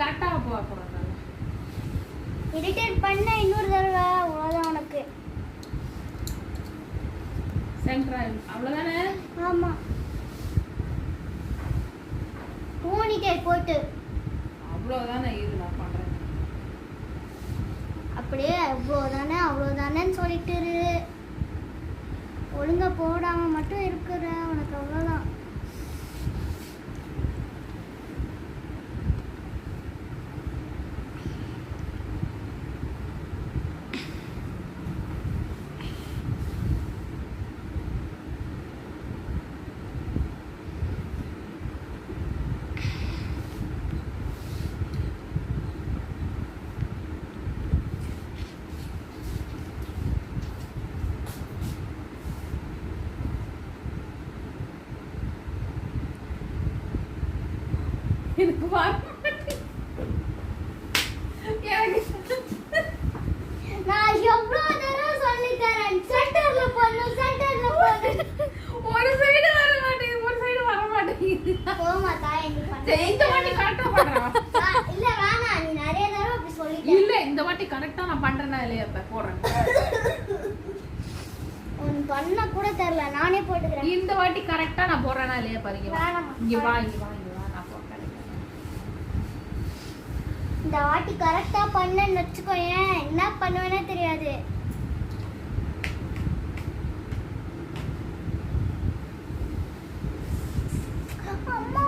கரெக்டா போறேன். இரிட்டேட் பண்ண இன்னொரு தடவை அவ்வளவுதான் உனக்கு. சென்ட்ரல் அவ்வளவுதானே? ஆமா. போனிடேல் போட்டு அவ்வளவுதானே இது நான் பண்றேன். அப்படியே அவ்வளவுதானேன்னு சொல்லிட்டு இரு. ஒழுங்கா போடாம மட்டும் இருக்கிற உனக்கு அவ்வளவுதான். எனக்கு நான் எவ்வளவு தடவை சொல்லி தரேன். சென்டர்ல போடு. ஒரு சைடு வர மாட்டேங்குது, ஒரு சைடு வர மாட்டேங்குது. போமா தாய் நீ பண்ணு. இந்த வாட்டி கரெக்டா பண்றேன். இல்ல வேணாம், நீ நிறைய தடவை அப்படி சொல்லிட்ட. இல்ல இந்த வாட்டி கரெக்டா நான் பண்றேனா இல்லையா இப்ப போடுறேன். உன் பண்ண கூட தெரியல, நானே போட்டுக்கிறேன். இந்த வாட்டி கரெக்டா நான் போடுறேனா இல்லையா பாருங்க. இங்க வா நான் போடுறேன். இந்த வாட்டி கரெக்டா பண்ணேன்னு வச்சுக்கோயேன், என்ன பண்ணுவேனே தெரியாது. அம்மா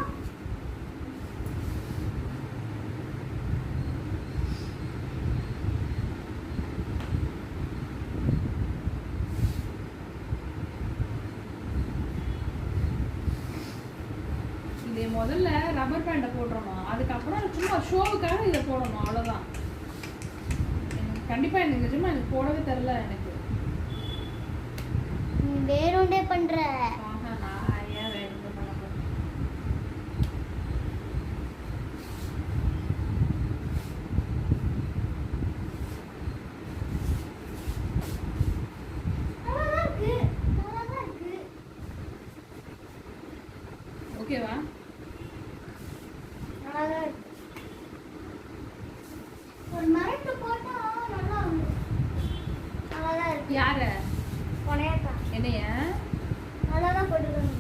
இதே முதல்ல ரப்பர் பேண்டை போடுறோம், அதுக்கப்புறம் சும்மா ஷோவுக்காக இதை போடணும், அவ்வளோதான். கண்டிப்பா எனக்கு நிஜமா எனக்கு போடவே தெரியல. எனக்கு வேறொண்டே பண்ற. நான் ஏன் வேணும் பண்ண போறேன். ஓகேவா? ஒரு மரத்து போட்டா நல்லா இருக்கும். நல்லாதான் இருக்கு. யாரு? உனையக்கா என்னைய நல்லாதான் போட்டுருக்காங்க.